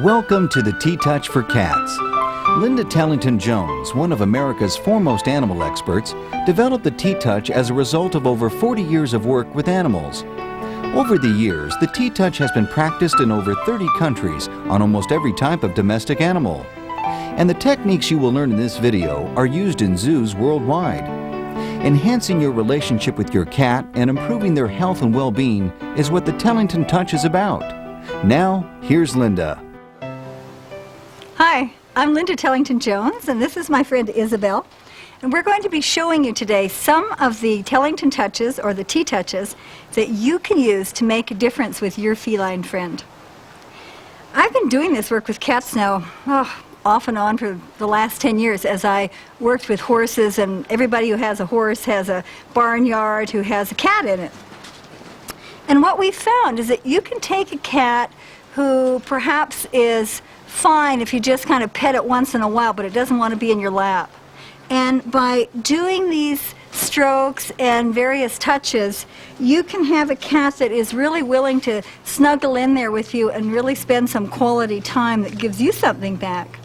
Welcome to the TTouch for Cats. Linda Tellington-Jones, one of America's foremost animal experts, developed the TTouch as a result of over 40 years of work with animals. Over the years, the TTouch has been practiced in over 30 countries on almost every type of domestic animal. And the techniques you will learn in this video are used in zoos worldwide. Enhancing your relationship with your cat and improving their health and well-being is what the Tellington Touch is about. Now, here's Linda. Hi, I'm Linda Tellington-Jones, and this is my friend Isabel. And we're going to be showing you today some of the Tellington Touches, or the T-Touches, that you can use to make a difference with your feline friend. I've been doing this work with cats now, off and on for the last 10 years as I worked with horses, and everybody who has a horse has a barnyard who has a cat in it. And what we found is that you can take a cat who perhaps is fine if you just kind of pet it once in a while, but it doesn't want to be in your lap. And by doing these strokes and various touches, you can have a cat that is really willing to snuggle in there with you and really spend some quality time that gives you something back.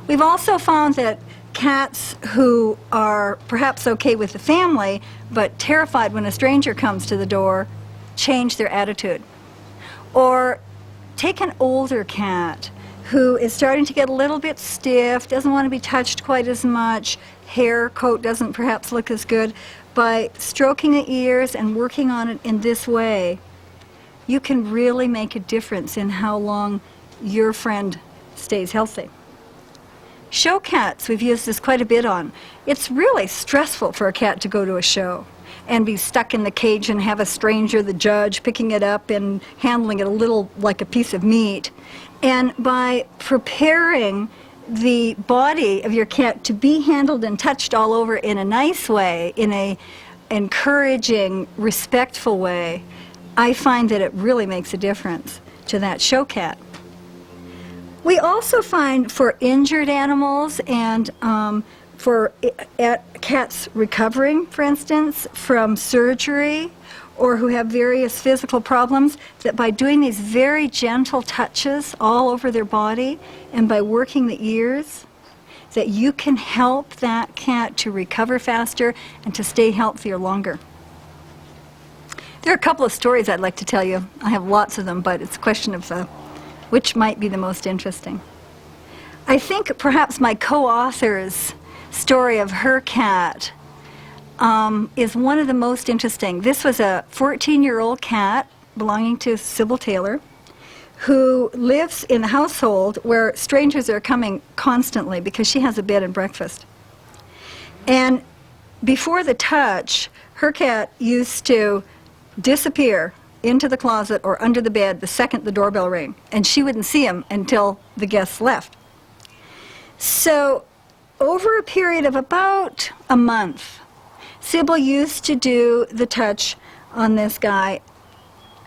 We've also found that cats who are perhaps okay with the family, but terrified when a stranger comes to the door, change their attitude. Or take an older cat who is starting to get a little bit stiff, doesn't want to be touched quite as much, hair, coat doesn't perhaps look as good. By stroking the ears and working on it in this way, you can really make a difference in how long your friend stays healthy. Show cats, we've used this quite a bit on. It's really stressful for a cat to go to a show and be stuck in the cage and have a stranger, the judge, picking it up and handling it a little like a piece of meat. And by preparing the body of your cat to be handled and touched all over in a nice way, in a encouraging, respectful way, I find that it really makes a difference to that show cat. We also find for injured animals and for cats recovering, for instance, from surgery or who have various physical problems, that by doing these very gentle touches all over their body and by working the ears, that you can help that cat to recover faster and to stay healthier longer. There are a couple of stories I'd like to tell you. I have lots of them, but it's a question of which might be the most interesting. I think perhaps my co-author's story of her cat is one of the most interesting. This was a 14-year-old cat belonging to Sybil Taylor who lives in a household where strangers are coming constantly because she has a bed and breakfast. And before the touch, her cat used to disappear into the closet or under the bed the second the doorbell rang, and she wouldn't see him until the guests left. So over a period of about a month, Sybil used to do the touch on this guy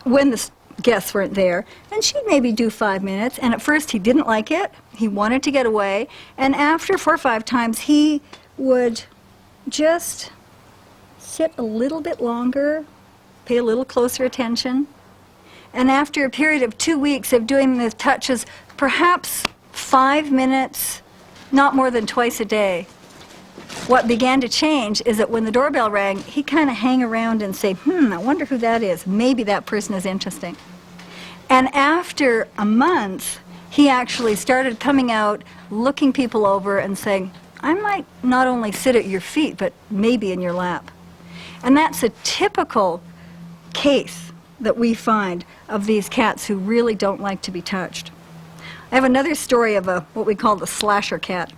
when the guests weren't there, and she'd maybe do 5 minutes, and at first he didn't like it, he wanted to get away, and after 4 or 5 times he would just sit a little bit longer, pay a little closer attention, and after a period of 2 weeks of doing the touches, perhaps 5 minutes, not more than twice a day, what began to change is that when the doorbell rang, he'd kind of hang around and say, I wonder who that is. Maybe that person is interesting. And after a month, he actually started coming out, looking people over and saying, I might not only sit at your feet, but maybe in your lap. And that's a typical case that we find of these cats who really don't like to be touched. I have another story of what we call the slasher cat.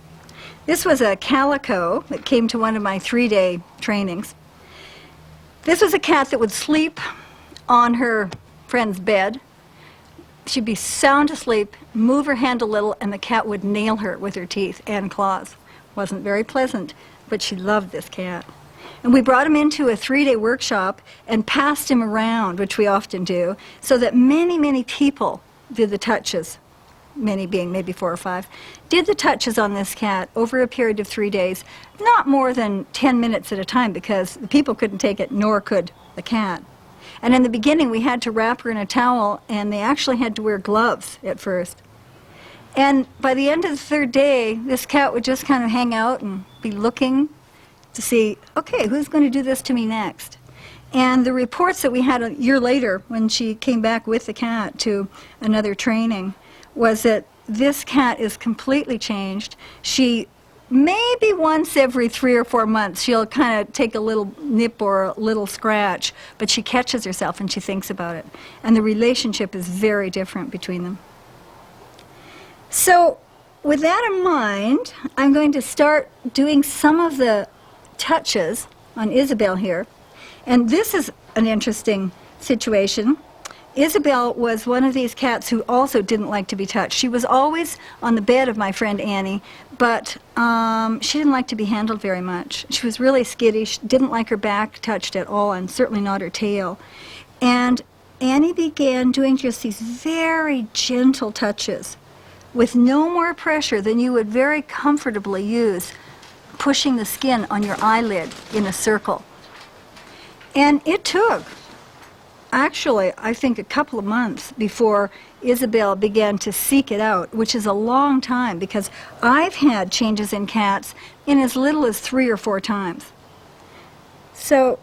This was a calico that came to one of my 3-day trainings. This was a cat that would sleep on her friend's bed. She'd be sound asleep, move her hand a little, and the cat would nail her with her teeth and claws. Wasn't very pleasant, but she loved this cat. And we brought him into a 3-day workshop and passed him around, which we often do, so that many, many people did the touches, many being maybe 4 or 5, did the touches on this cat over a period of 3 days, not more than 10 minutes at a time because the people couldn't take it, nor could the cat. And in the beginning, we had to wrap her in a towel, and they actually had to wear gloves at first. And by the end of the third day, this cat would just kind of hang out and be looking to see, okay, who's going to do this to me next? And the reports that we had a year later, when she came back with the cat to another training, was that this cat is completely changed. She, maybe once every 3 or 4 months, she'll kind of take a little nip or a little scratch, but she catches herself and she thinks about it. And the relationship is very different between them. So with that in mind, I'm going to start doing some of the touches on Isabel here. And this is an interesting situation. Isabel was one of these cats who also didn't like to be touched. She was always on the bed of my friend Annie, but she didn't like to be handled very much. She was really skittish, didn't like her back touched at all, and certainly not her tail. And Annie began doing just these very gentle touches with no more pressure than you would very comfortably use pushing the skin on your eyelid in a circle. And it took, actually, I think a couple of months before Isabel began to seek it out, which is a long time because I've had changes in cats in as little as 3 or 4 times. So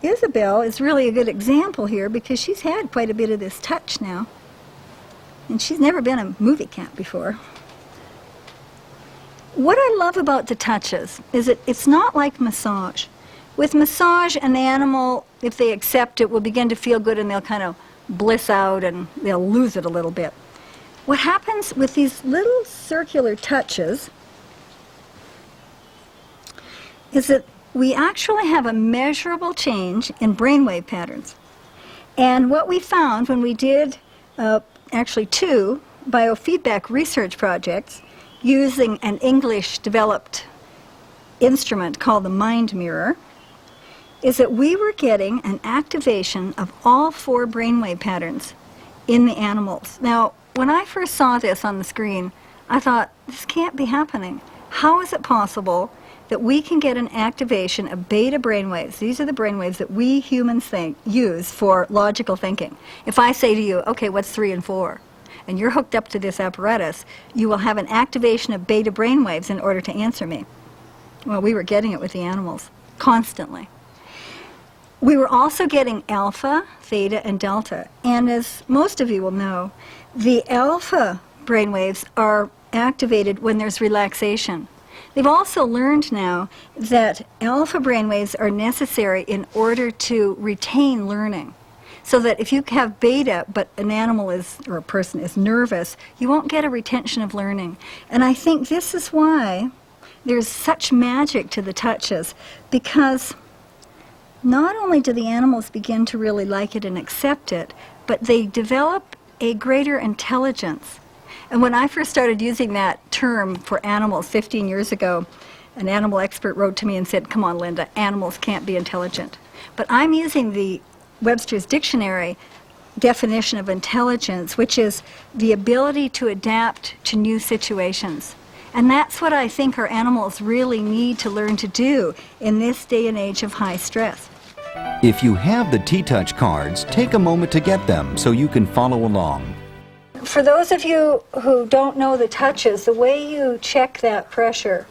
Isabel is really a good example here because she's had quite a bit of this touch now. And she's never been a movie cat before. What I love about the touches is that it's not like massage. With massage, an animal, if they accept it, will begin to feel good and they'll kind of bliss out and they'll lose it a little bit. What happens with these little circular touches is that we actually have a measurable change in brainwave patterns. And what we found when we did actually 2 biofeedback research projects using an English-developed instrument called the Mind Mirror, is that we were getting an activation of all 4 brainwave patterns in the animals. Now, when I first saw this on the screen, I thought, this can't be happening. How is it possible that we can get an activation of beta brainwaves? These are the brainwaves that we humans use for logical thinking. If I say to you, okay, what's 3 and 4? And you're hooked up to this apparatus, you will have an activation of beta brainwaves in order to answer me. Well, we were getting it with the animals constantly. We were also getting alpha, theta, and delta. And as most of you will know, the alpha brainwaves are activated when there's relaxation. They've also learned now that alpha brainwaves are necessary in order to retain learning. So that if you have beta, but an animal is, or a person is nervous, you won't get a retention of learning. And I think this is why there's such magic to the touches, because not only do the animals begin to really like it and accept it, but they develop a greater intelligence. And when I first started using that term for animals 15 years ago, an animal expert wrote to me and said, come on, Linda, animals can't be intelligent. But I'm using the Webster's Dictionary definition of intelligence, which is the ability to adapt to new situations. And that's what I think our animals really need to learn to do in this day and age of high stress. If you have the TTouch cards, take a moment to get them so you can follow along. For those of you who don't know the touches, the way you check that pressure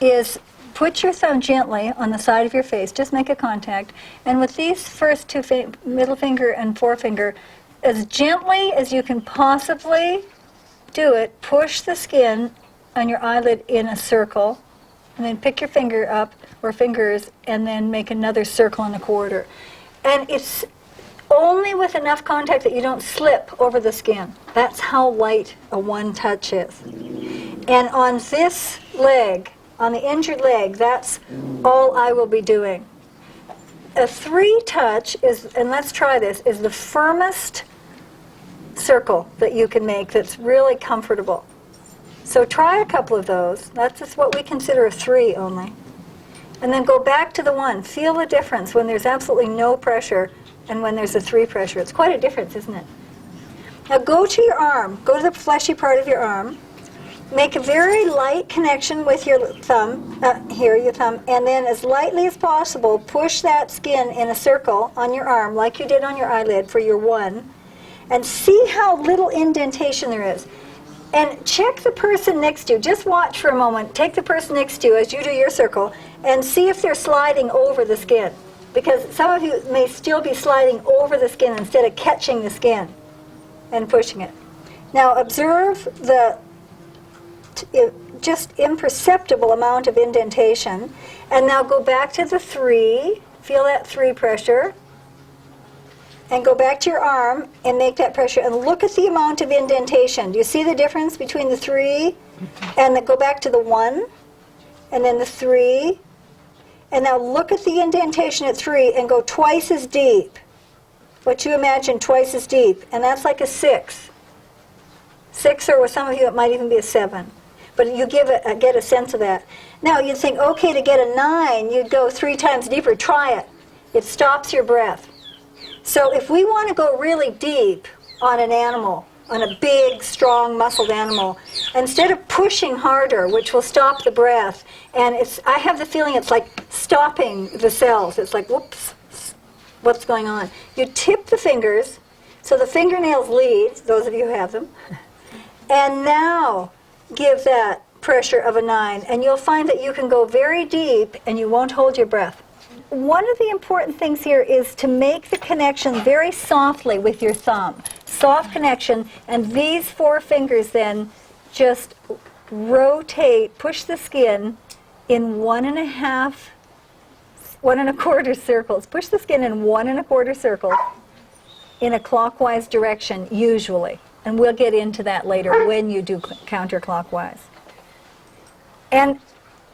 is put your thumb gently on the side of your face, just make a contact, and with these first 2 middle finger and forefinger, as gently as you can possibly do it, push the skin on your eyelid in a circle, and then pick your finger up, or fingers, and then make another circle and a quarter. And it's only with enough contact that you don't slip over the skin. That's how light a 1 touch is. And on this leg, on the injured leg, that's all I will be doing. A 3 touch is, and let's try this, is the firmest circle that you can make that's really comfortable. So try a couple of those. That's just what we consider a 3 only. And then go back to the 1. Feel the difference when there's absolutely no pressure and when there's a 3 pressure. It's quite a difference, isn't it? Now go to your arm. Go to the fleshy part of your arm. make a very light connection with your thumb, here, your thumb, and then as lightly as possible, push that skin in a circle on your arm, like you did on your eyelid for your 1, and see how little indentation there is. And check the person next to you. Just watch for a moment. Take the person next to you as you do your circle, and see if they're sliding over the skin. Because some of you may still be sliding over the skin instead of catching the skin and pushing it. Now observe the just imperceptible amount of indentation, and now go back to the 3, feel that 3 pressure, and go back to your arm and make that pressure, and look at the amount of indentation. Do you see the difference between the 3 and then go back to the 1 and then the 3, and now look at the indentation at 3 and go twice as deep. What you imagine twice as deep, and that's like a 6. 6, or with some of you it might even be a 7. But you get a sense of that. Now you'd think, okay, to get a 9, you'd go 3 times deeper. Try it. It stops your breath. So if we want to go really deep on an animal, on a big, strong, muscled animal, instead of pushing harder, which will stop the breath, and I have the feeling it's like stopping the cells. It's like, whoops, what's going on? You tip the fingers, so the fingernails lead, those of you who have them, and now give that pressure of a 9, and you'll find that you can go very deep and you won't hold your breath. One of the important things here is to make the connection very softly with your thumb. Soft connection, and these 4 fingers then just rotate, push the skin in 1 1.25 circles. Push the skin in 1 1/4 circles in a clockwise direction, usually. And we'll get into that later when you do counterclockwise. And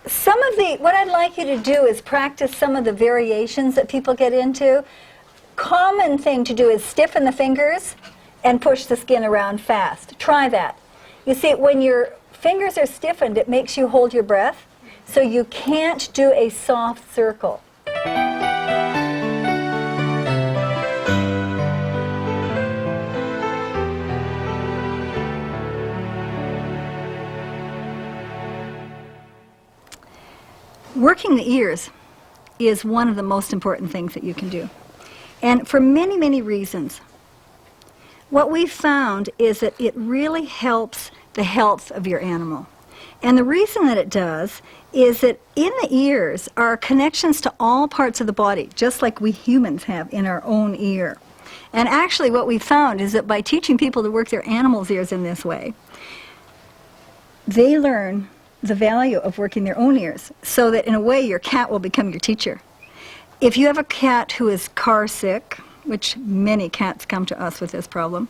what I'd like you to do is practice some of the variations that people get into. Common thing to do is stiffen the fingers and push the skin around fast. Try that. You see, when your fingers are stiffened, it makes you hold your breath, so you can't do a soft circle. Working the ears is one of the most important things that you can do, and for many, many reasons. What we've found is that it really helps the health of your animal. And the reason that it does is that in the ears are connections to all parts of the body, just like we humans have in our own ear. And actually what we found is that by teaching people to work their animals' ears in this way, they learn the value of working their own ears, so that in a way your cat will become your teacher. If you have a cat who is car sick, which many cats come to us with this problem,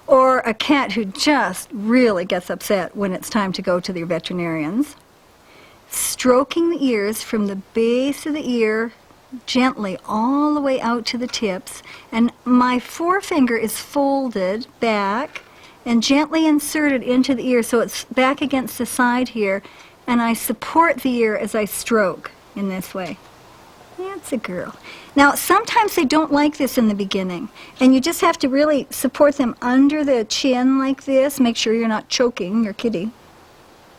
or a cat who just really gets upset when it's time to go to their veterinarians, stroking the ears from the base of the ear gently all the way out to the tips, and my forefinger is folded back and gently inserted into the ear so it's back against the side here, and I support the ear as I stroke in this way. That's a girl. Now, sometimes they don't like this in the beginning, and you just have to really support them under the chin like this. Make sure you're not choking your kitty.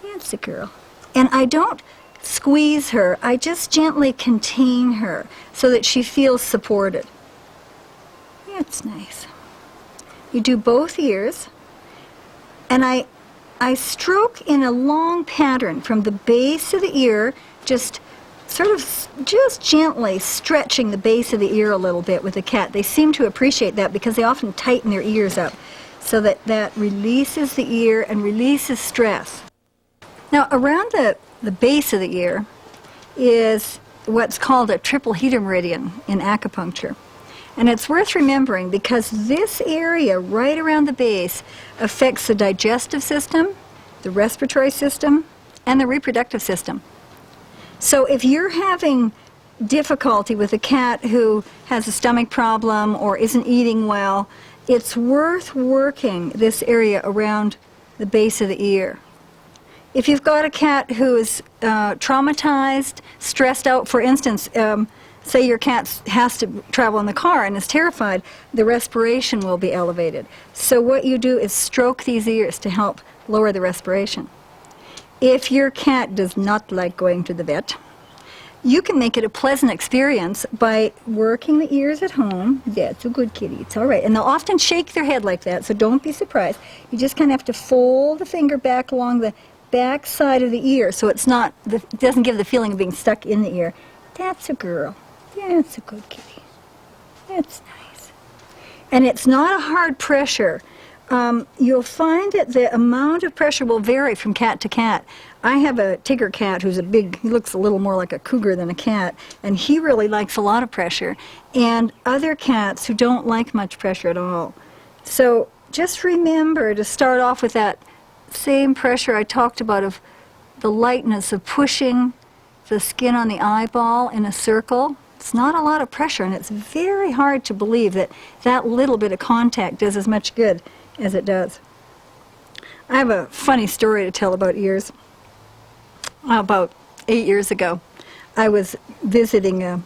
That's a girl. And I don't squeeze her. I just gently contain her so that she feels supported. That's nice. You do both ears. And I stroke in a long pattern from the base of the ear, just gently stretching the base of the ear a little bit with the cat. They seem to appreciate that because they often tighten their ears up so that releases the ear and releases stress. Now, around the base of the ear is what's called a triple heater meridian in acupuncture. And it's worth remembering because this area right around the base affects the digestive system, the respiratory system, and the reproductive system. So if you're having difficulty with a cat who has a stomach problem or isn't eating well, it's worth working this area around the base of the ear. If you've got a cat who is traumatized, stressed out, for instance, say your cat has to travel in the car and is terrified, the respiration will be elevated. So what you do is stroke these ears to help lower the respiration. If your cat does not like going to the vet, you can make it a pleasant experience by working the ears at home. That's a good kitty. It's all right. And they'll often shake their head like that, so don't be surprised. You just kind of have to fold the finger back along the back side of the ear so it's not, it doesn't give the feeling of being stuck in the ear. That's a girl. That's a good kitty. That's nice. And it's not a hard pressure. You'll find that the amount of pressure will vary from cat to cat. I have a Tigger cat who's he looks a little more like a cougar than a cat, and he really likes a lot of pressure, and other cats who don't like much pressure at all. So just remember to start off with that same pressure I talked about, of the lightness of pushing the skin on the eyeball in a circle. It's not a lot of pressure, and it's very hard to believe that that little bit of contact does as much good as it does. I have a funny story to tell about ears. About 8 years ago, I was visiting a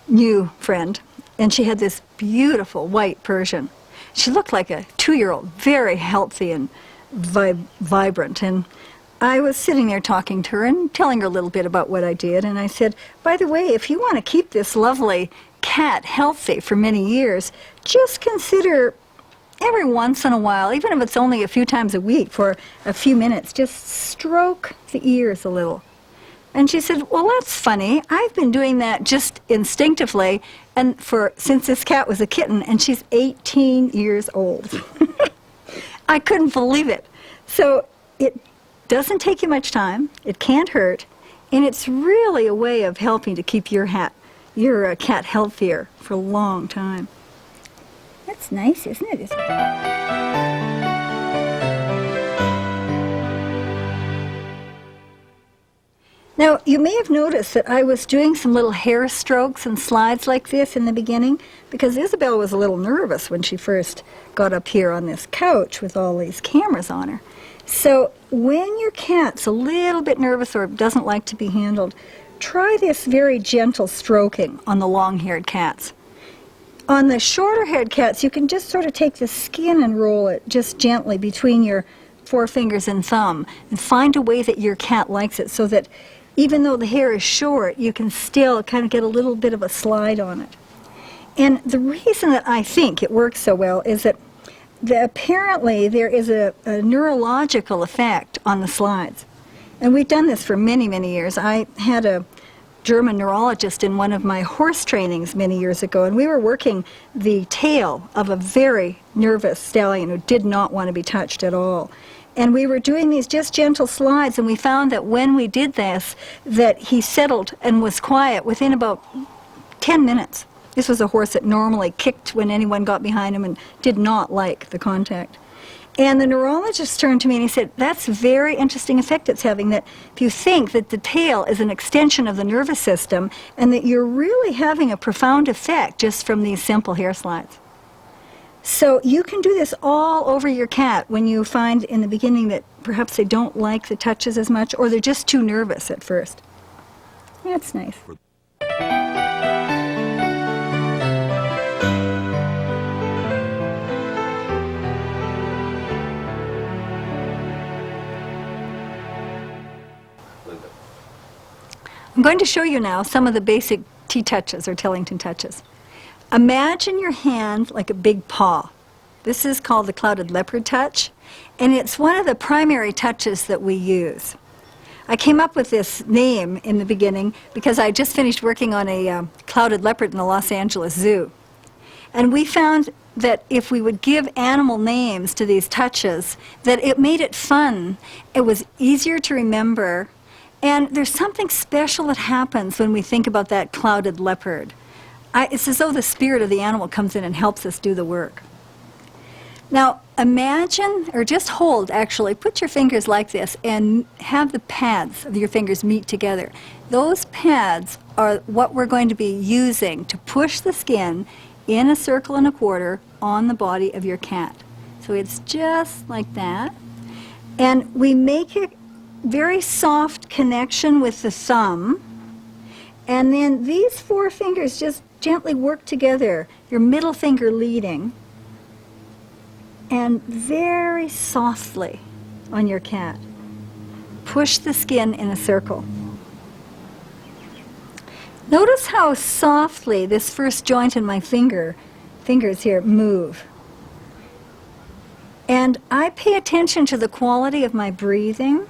new friend, and she had this beautiful white Persian. She looked like a 2-year-old, very healthy and vibrant, and I was sitting there talking to her and telling her a little bit about what I did, and I said, by the way, if you want to keep this lovely cat healthy for many years, just consider every once in a while, even if it's only a few times a week for a few minutes, just stroke the ears a little. And she said, well, that's funny. I've been doing that just instinctively and since this cat was a kitten, and she's 18 years old. I couldn't believe it. So it doesn't take you much time, it can't hurt, and it's really a way of helping to keep your cat healthier for a long time. That's nice, isn't it? Now, you may have noticed that I was doing some little hair strokes and slides like this in the beginning, because Isabel was a little nervous when she first got up here on this couch with all these cameras on her. So when your cat's a little bit nervous or doesn't like to be handled, try this very gentle stroking on the long-haired cats. On the shorter-haired cats, you can just sort of take the skin and roll it just gently between your forefingers and thumb, and find a way that your cat likes it, so that even though the hair is short, you can still kind of get a little bit of a slide on it. And the reason that I think it works so well is that apparently there is a neurological effect on the slides. And we've done this for many, many years. I had a German neurologist in one of my horse trainings many years ago, and we were working the tail of a very nervous stallion who did not want to be touched at all. And we were doing these just gentle slides, and we found that when we did this, that he settled and was quiet within about 10 minutes. This was a horse that normally kicked when anyone got behind him and did not like the contact. And the neurologist turned to me and he said, that's a very interesting effect it's having, that if you think that the tail is an extension of the nervous system, and that you're really having a profound effect just from these simple hair slides. So you can do this all over your cat when you find in the beginning that perhaps they don't like the touches as much, or they're just too nervous at first. That's nice. I'm going to show you now some of the basic TTouches or Tellington touches. Imagine your hand like a big paw. This is called the clouded leopard touch, and it's one of the primary touches that we use. I came up with this name in the beginning because I just finished working on a clouded leopard in the Los Angeles Zoo. And we found that if we would give animal names to these touches, that it made it fun. It was easier to remember. And there's something special that happens when we think about that clouded leopard. It's as though the spirit of the animal comes in and helps us do the work. Now, imagine, or just hold, actually, put your fingers like this and have the pads of your fingers meet together. Those pads are what we're going to be using to push the skin in a circle and a quarter on the body of your cat. So it's just like that. And we make a very soft connection with the thumb, and then these 4 fingers just gently work together, your middle finger leading, and very softly on your cat. push the skin in a circle. Notice how softly this first joint in my fingers here move. And I pay attention to the quality of my breathing,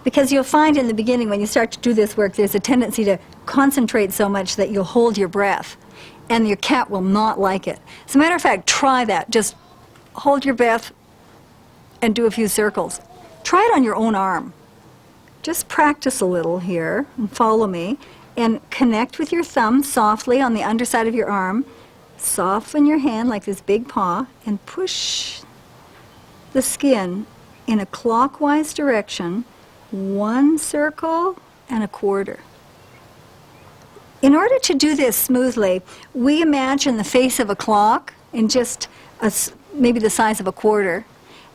because you'll find in the beginning when you start to do this work, there's a tendency to concentrate so much that you'll hold your breath, and your cat will not like it. As a matter of fact, try that. Just hold your breath and do a few circles. Try it on your own arm. Just practice a little here and follow me, and connect with your thumb softly on the underside of your arm. Soften your hand like this big paw and push the skin in a clockwise direction, 1 circle and a quarter. In order to do this smoothly, we imagine the face of a clock in just maybe the size of a quarter,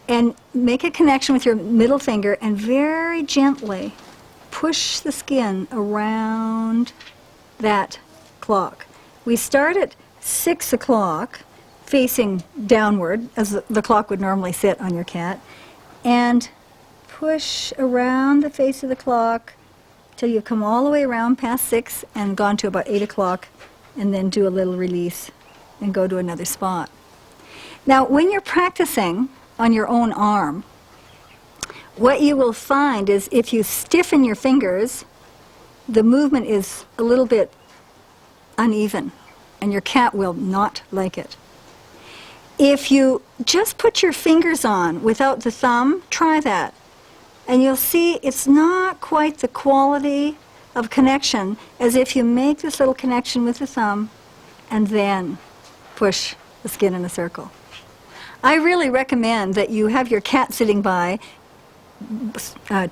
and make a connection with your middle finger and very gently push the skin around that clock. We start at 6 o'clock, facing downward, as the clock would normally sit on your cat, and push around the face of the clock till you come all the way around past 6 and gone to about 8 o'clock, and then do a little release and go to another spot. Now, when you're practicing on your own arm, what you will find is if you stiffen your fingers, the movement is a little bit uneven, and your cat will not like it. If you just put your fingers on without the thumb, try that. And you'll see it's not quite the quality of connection as if you make this little connection with the thumb and then push the skin in a circle. I really recommend that you have your cat sitting by,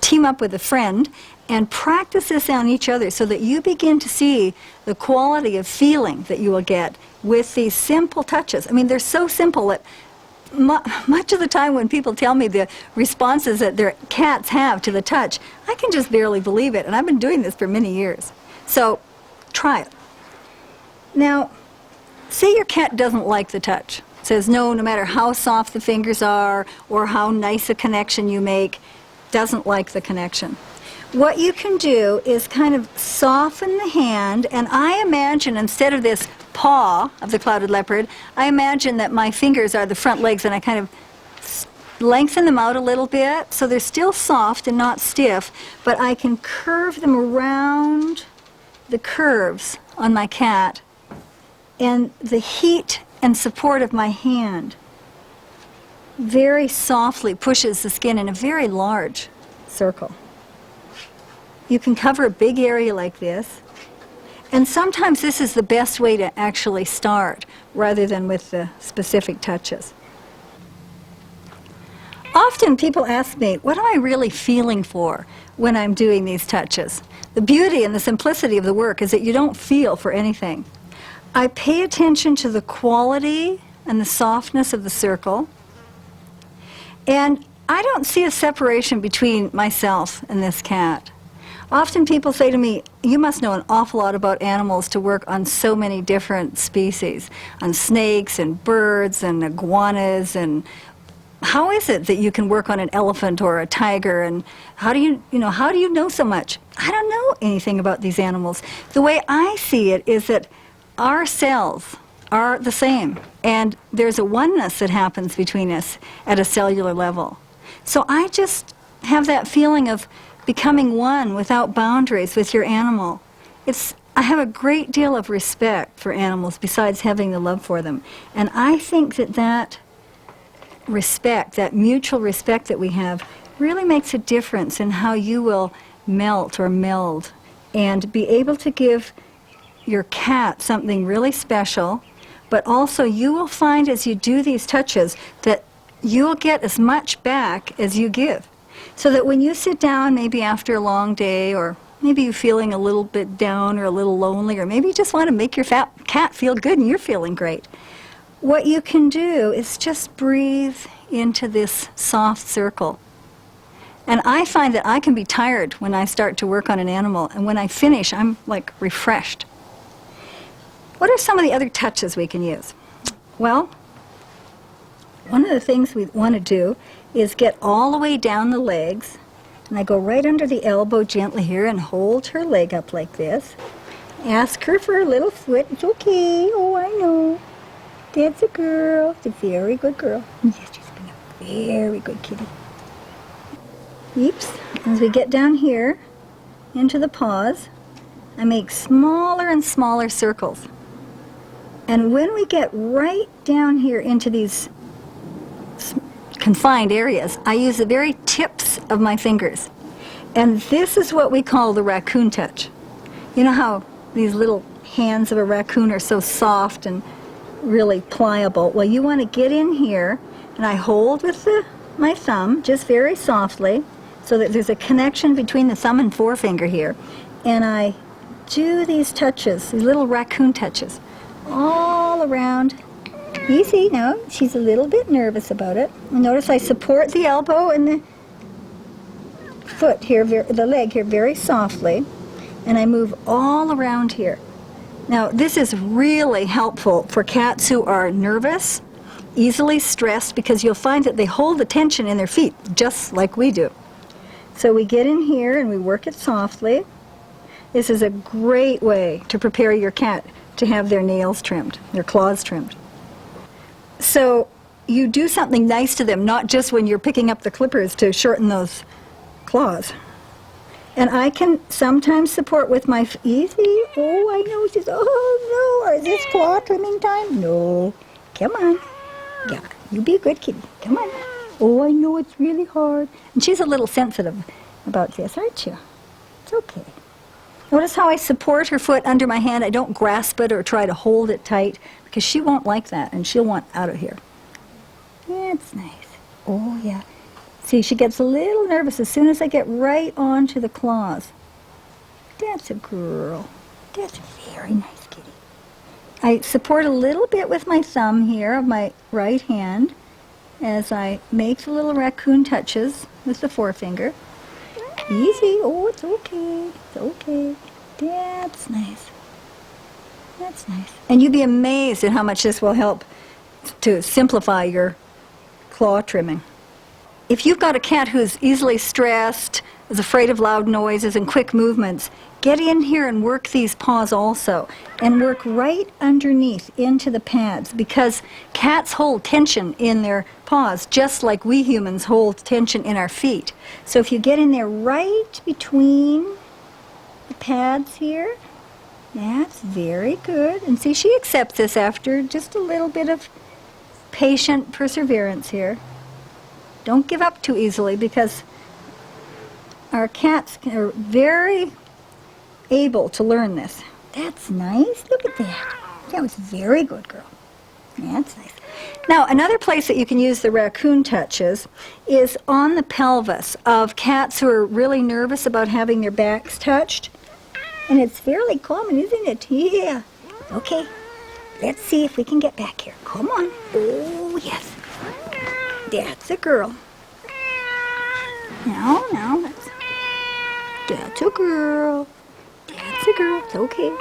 team up with a friend, and practice this on each other so that you begin to see the quality of feeling that you will get with these simple touches. I mean, they're so simple that much of the time when people tell me the responses that their cats have to the touch, I can just barely believe it, and I've been doing this for many years. So try it. Now, say your cat doesn't like the touch. Says no matter how soft the fingers are or how nice a connection you make, doesn't like the connection. What you can do is kind of soften the hand, and I imagine instead of this paw of the clouded leopard, I imagine that my fingers are the front legs, and I kind of lengthen them out a little bit so they're still soft and not stiff, but I can curve them around the curves on my cat, and the heat and support of my hand very softly pushes the skin in a very large circle. You can cover a big area like this, and sometimes this is the best way to actually start rather than with the specific touches. Often people ask me, what am I really feeling for when I'm doing these touches? The beauty and the simplicity of the work is that you don't feel for anything. I pay attention to the quality and the softness of the circle, and I don't see a separation between myself and this cat. Often people say to me, you must know an awful lot about animals to work on so many different species, on snakes and birds and iguanas, and how is it that you can work on an elephant or a tiger, and how do you know so much? I don't know anything about these animals. The way I see it is that our cells are the same, and there's a oneness that happens between us at a cellular level. So I just have that feeling of becoming one without boundaries with your animal. I have a great deal of respect for animals besides having the love for them. And I think that respect, that mutual respect that we have, really makes a difference in how you will melt or meld and be able to give your cat something really special, but also you will find as you do these touches that you'll get as much back as you give. So that when you sit down, maybe after a long day, or maybe you're feeling a little bit down or a little lonely, or maybe you just want to make your cat feel good and you're feeling great, what you can do is just breathe into this soft circle. And I find that I can be tired when I start to work on an animal, and when I finish, I'm like refreshed. What are some of the other touches we can use? Well, one of the things we want to do is get all the way down the legs And I go right under the elbow gently here and hold her leg up like this. Ask her for a little foot. It's okay. Oh, I know. That's a girl. It's a very good girl. Yes, she's been a very good kitty. Oops. As we get down here into the paws, I make smaller and smaller circles. And when we get right down here into these confined areas, I use the very tips of my fingers. And this is what we call the raccoon touch. You know how these little hands of a raccoon are so soft and really pliable? Well, you want to get in here, and I hold with my thumb just very softly so that there's a connection between the thumb and forefinger here. And I do these touches, these little raccoon touches, all around. Easy now. She's a little bit nervous about it. Notice I support the elbow and the foot here, the leg here, very softly, and I move all around here. Now, this is really helpful for cats who are nervous, easily stressed, because you'll find that they hold the tension in their feet, just like we do. So we get in here and we work it softly. This is a great way to prepare your cat to have their nails trimmed, their claws trimmed. So you do something nice to them, not just when you're picking up the clippers to shorten those claws. And I can sometimes support with my easy. Oh, I know. She's, oh no, is this claw trimming time? No. Come on. Yeah, you be a good kitty. Come on. Oh, I know it's really hard. And she's a little sensitive about this, aren't you? It's okay. Notice how I support her foot under my hand. I don't grasp it or try to hold it tight, because she won't like that, and she'll want out of here. That's nice. Oh, yeah. See, she gets a little nervous as soon as I get right onto the claws. That's a girl. That's a very nice kitty. I support a little bit with my thumb here of my right hand as I make the little raccoon touches with the forefinger. Easy. Oh, it's okay. It's okay. That's nice. That's nice. And you'd be amazed at how much this will help to simplify your claw trimming. If you've got a cat who's easily stressed, is afraid of loud noises and quick movements, get in here and work these paws also, and work right underneath into the pads, because cats hold tension in their paws just like we humans hold tension in our feet. So if you get in there right between the pads here, that's very good. And see, she accepts this after just a little bit of patient perseverance here. Don't give up too easily, because our cats are very able to learn this. That's nice. Look at that. That was very good, girl. That's nice. Now, another place that you can use the raccoon touches is on the pelvis of cats who are really nervous about having their backs touched. And it's fairly common, isn't it? Yeah. Okay. Let's see if we can get back here. Come on. Oh, yes. That's a girl. No, that's a girl. That's a girl. It's okay.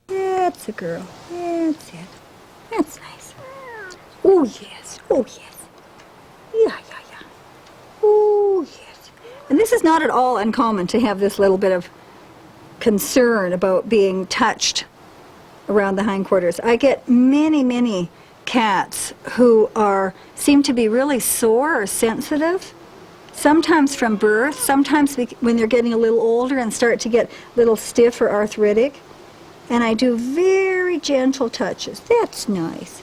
That's a girl. That's it. That's nice. Oh, yes. Oh, yes. Yeah. Oh, yes. And this is not at all uncommon to have this little bit of concern about being touched around the hindquarters. I get many cats who seem to be really sore or sensitive, sometimes from birth, sometimes when they're getting a little older and start to get a little stiff or arthritic. And I do very gentle touches. That's nice.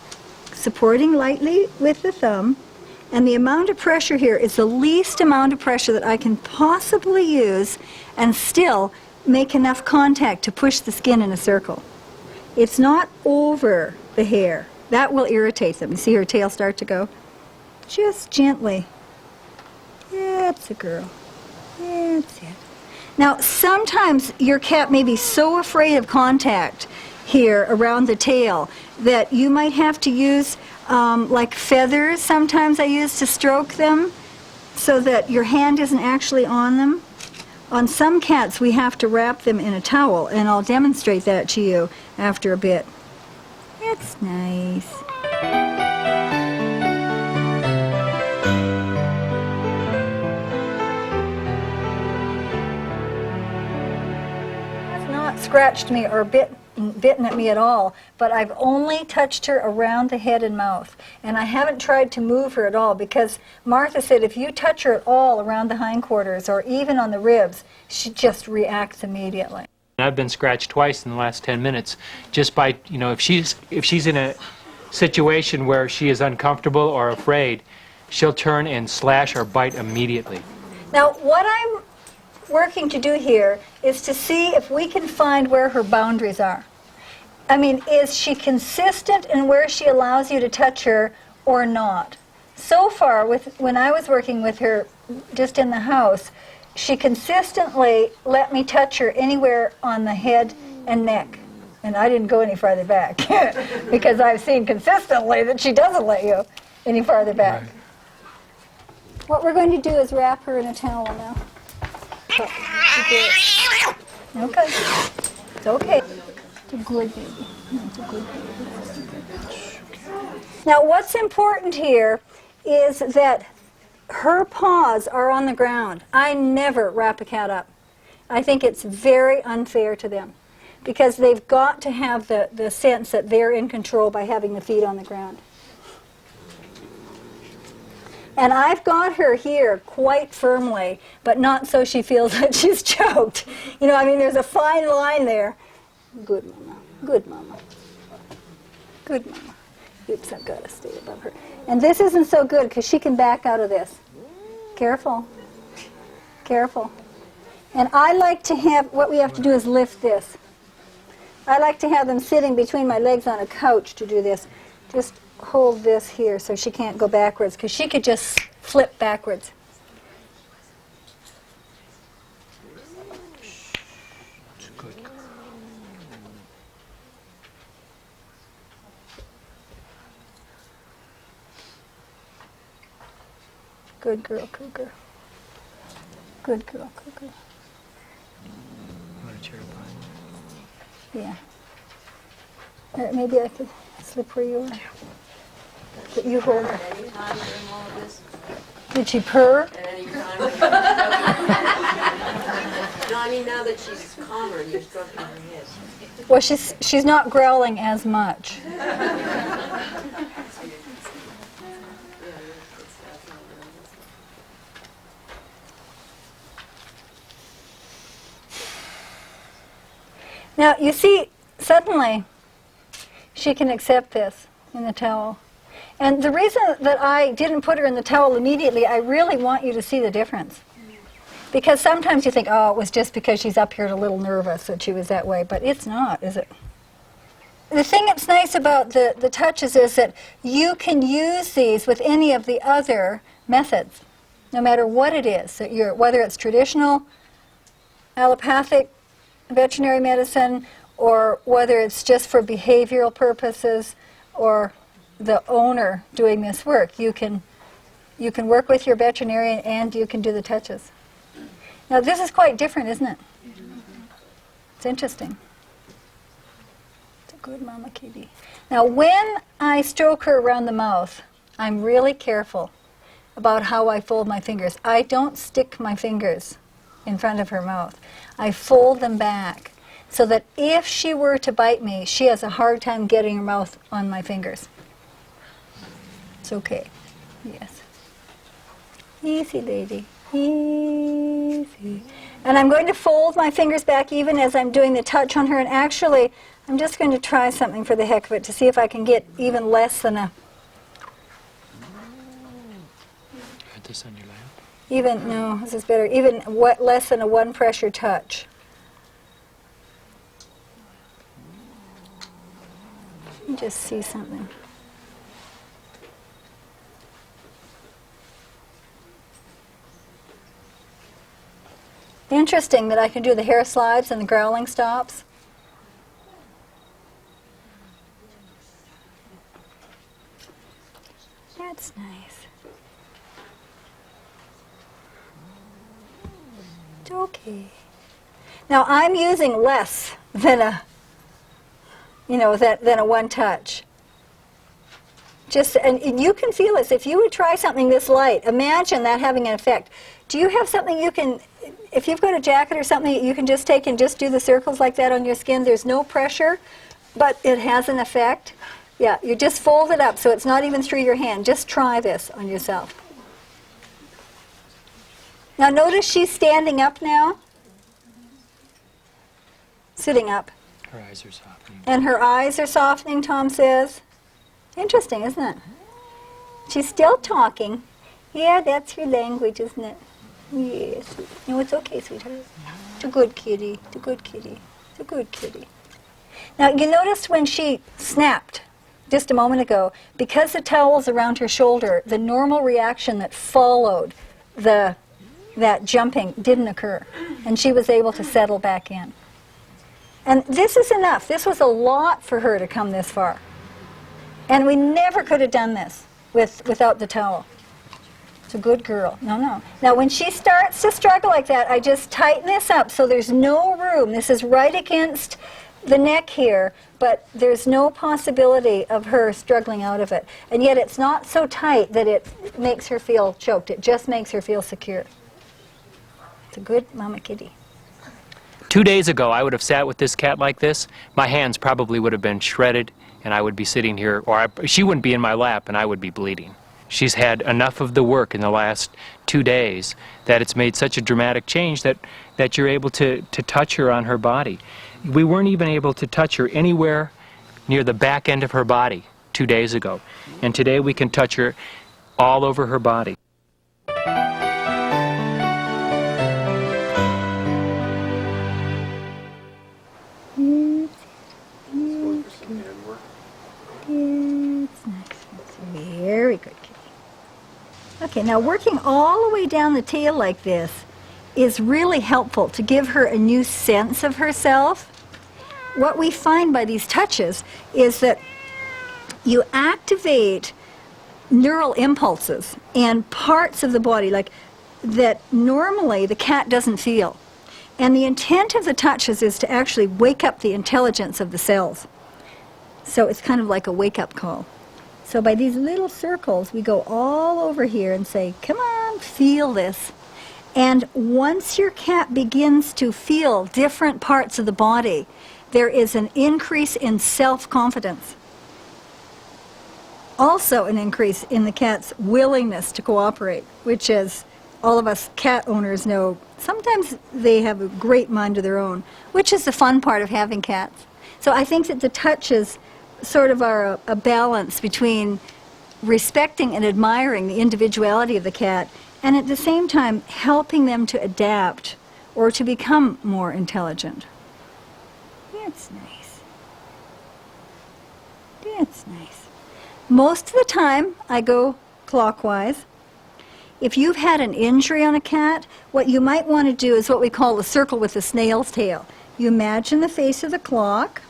Supporting lightly with the thumb. And the amount of pressure here is the least amount of pressure that I can possibly use and still make enough contact to push the skin in a circle. It's not over the hair. That will irritate them. You see her tail start to go? Just gently. That's a girl. That's it. Now, sometimes your cat may be so afraid of contact here around the tail that you might have to use like feathers. Sometimes I use to stroke them so that your hand isn't actually on them. On some cats, we have to wrap them in a towel, and I'll demonstrate that to you after a bit. That's nice. not scratched me or bitten at me at all, but I've only touched her around the head and mouth. And I haven't tried to move her at all because Martha said if you touch her at all around the hindquarters or even on the ribs, she just reacts immediately. I've been scratched twice in the last 10 minutes just by, you know, if she's in a situation where she is uncomfortable or afraid, she'll turn and slash or bite immediately. Now, what I'm working to do here is to see if we can find where her boundaries are. I mean, is she consistent in where she allows you to touch her or not? So far, when I was working with her just in the house, she consistently let me touch her anywhere on the head and neck. And I didn't go any farther back because I've seen consistently that she doesn't let you any farther back. Right. What we're going to do is wrap her in a towel now. Okay. It's okay. It's a good baby. It's a good baby. Now, what's important here is that her paws are on the ground. I never wrap a cat up. I think it's very unfair to them because they've got to have the sense that they're in control by having the feet on the ground. And I've got her here quite firmly, but not so she feels that she's choked. You know, I mean, there's a fine line there. Good mama, good mama, good mama. Oops, I've got to stay above her. And this isn't so good because she can back out of this. Careful, careful. And I like to have, what we have to do is lift this. I like to have them sitting between my legs on a couch to do this. Just hold this here so she can't go backwards because she could just flip backwards. Good girl, Cougar. Good girl, Cougar. Want a chair behind? Yeah. Maybe I could slip where you are. But you hold her. Did she purr? At any time. No, I mean now that she's calmer and you're stroking her head. Well, she's not growling as much. Now, you see, suddenly, she can accept this in the towel. And the reason that I didn't put her in the towel immediately, I really want you to see the difference. Because sometimes you think, oh, it was just because she's up here and a little nervous that she was that way. But it's not, is it? The thing that's nice about the touches is that you can use these with any of the other methods, no matter what it is. That whether it's traditional, allopathic, veterinary medicine, or whether it's just for behavioral purposes, or the owner doing this work. You can work with your veterinarian and you can do the touches. Now this is quite different, isn't it? It's interesting. It's a good mama kitty. Now when I stroke her around the mouth, I'm really careful about how I fold my fingers. I don't stick my fingers in front of her mouth. I fold them back so that if she were to bite me, she has a hard time getting her mouth on my fingers. It's okay. Yes. Easy, lady. Easy. And I'm going to fold my fingers back even as I'm doing the touch on her. And actually, I'm just going to try something for the heck of it to see if I can get even less than a... Put this on your lap. No, this is better. Even less than a one pressure touch. Let me just see something. Interesting that I can do the hair slides and the growling stops. That's nice. It's okay. Now I'm using less than a, than a one touch. And you can feel this. If you would try something this light, imagine that having an effect. Do you have something you can if you've got a jacket or something, you can just take and just do the circles like that on your skin. There's no pressure, but it has an effect. Yeah, you just fold it up so it's not even through your hand. Just try this on yourself. Now notice she's standing up now. Sitting up. Her eyes are softening. And her eyes are softening, Tom says. Interesting, isn't it? She's still talking. Yeah, that's her language, isn't it? Yes. No, it's okay, sweetheart. It's a good kitty. It's a good kitty. It's a good kitty. Now, you noticed when she snapped just a moment ago, because the towel's around her shoulder, the normal reaction that followed that jumping didn't occur, and she was able to settle back in. And this is enough. This was a lot for her to come this far. And we never could have done this without the towel. It's a good girl. No, no. Now, when she starts to struggle like that, I just tighten this up so there's no room. This is right against the neck here, but there's no possibility of her struggling out of it. And yet it's not so tight that it makes her feel choked. It just makes her feel secure. It's a good mama kitty. 2 days ago, I would have sat with this cat like this. My hands probably would have been shredded, and I would be sitting here, or she wouldn't be in my lap, and I would be bleeding. She's had enough of the work in the last 2 days that it's made such a dramatic change that you're able to touch her on her body. We weren't even able to touch her anywhere near the back end of her body 2 days ago. And today we can touch her all over her body. Very good, kitty. Okay, now working all the way down the tail like this is really helpful to give her a new sense of herself. What we find by these touches is that you activate neural impulses and parts of the body like that normally the cat doesn't feel. And the intent of the touches is to actually wake up the intelligence of the cells. So it's kind of like a wake-up call. So by these little circles, we go all over here and say, come on, feel this. And once your cat begins to feel different parts of the body, there is an increase in self-confidence. Also an increase in the cat's willingness to cooperate, which, as all of us cat owners know, sometimes they have a great mind of their own, which is the fun part of having cats. So I think that the touches sort of are a balance between respecting and admiring the individuality of the cat and at the same time helping them to adapt or to become more intelligent. That's nice. That's nice. Most of the time I go clockwise. If you've had an injury on a cat, what you might want to do is what we call the circle with the snail's tail. You imagine the face of the clock,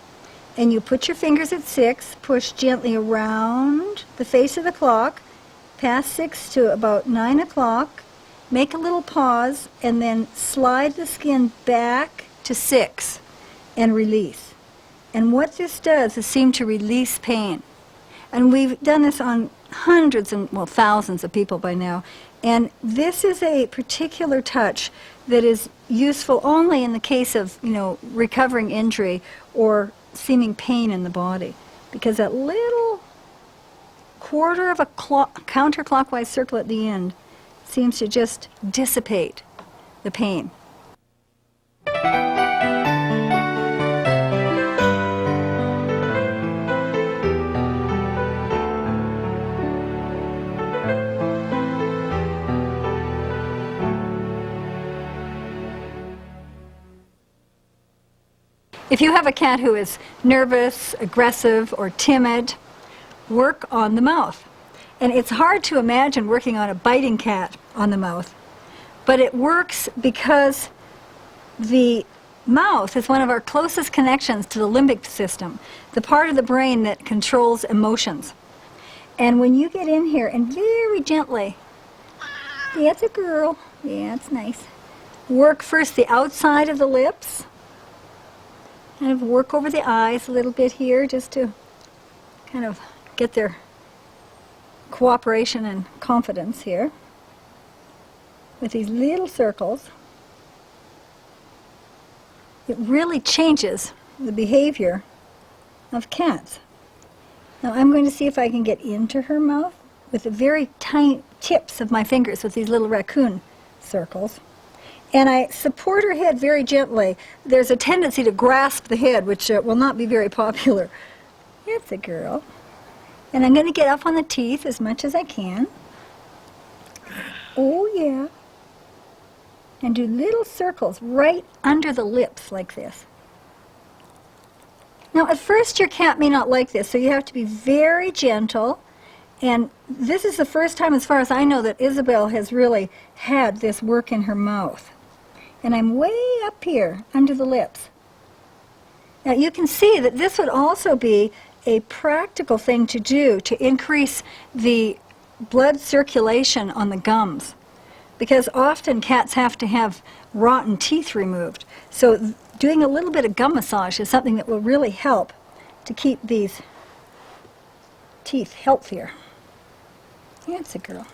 and you put your fingers at 6, push gently around the face of the clock, past 6 to about 9 o'clock, make a little pause, and then slide the skin back to 6 and release. And what this does is seem to release pain. And we've done this on hundreds and, well, thousands of people by now. And this is a particular touch that is useful only in the case of, recovering injury or seeming pain in the body, because that little quarter of a counterclockwise circle at the end seems to just dissipate the pain. If you have a cat who is nervous, aggressive, or timid, work on the mouth. And it's hard to imagine working on a biting cat on the mouth, but it works because the mouth is one of our closest connections to the limbic system, the part of the brain that controls emotions. And when you get in here and very gently, yeah, it's a girl, yeah, it's nice, work first the outside of the lips, kind of work over the eyes a little bit here just to kind of get their cooperation and confidence here with these little circles. it really changes the behavior of cats. Now I'm going to see if I can get into her mouth with the very tiny tips of my fingers with these little raccoon circles. And I support her head very gently. There's a tendency to grasp the head, which will not be very popular. That's a girl. And I'm going to get up on the teeth as much as I can. Oh, yeah. And do little circles right under the lips like this. Now, at first your cat may not like this, so you have to be very gentle. And this is the first time, as far as I know, that Isabel has really had this work in her mouth. And I'm way up here under the lips. Now you can see that this would also be a practical thing to do to increase the blood circulation on the gums, because often cats have to have rotten teeth removed. So doing a little bit of gum massage is something that will really help to keep these teeth healthier. That's a girl.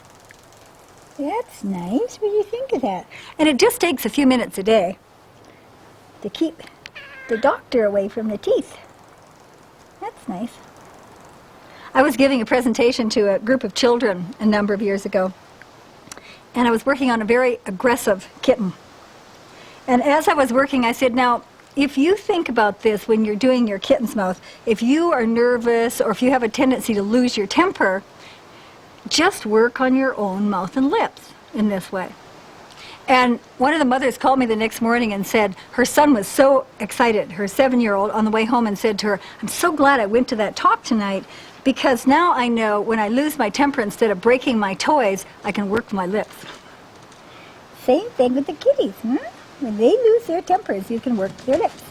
That's nice. What do you think of that? And it just takes a few minutes a day to keep the doctor away from the teeth. That's nice. I was giving a presentation to a group of children a number of years ago, and I was working on a very aggressive kitten. And as I was working, I said, now, if you think about this when you're doing your kitten's mouth, if you are nervous or if you have a tendency to lose your temper, just work on your own mouth and lips in this way. And one of the mothers called me the next morning and said her son was so excited, her 7-year-old, on the way home, and said to her, I'm so glad I went to that talk tonight, because now I know when I lose my temper, instead of breaking my toys, I can work my lips. Same thing with the kitties, huh? When they lose their tempers, you can work their lips.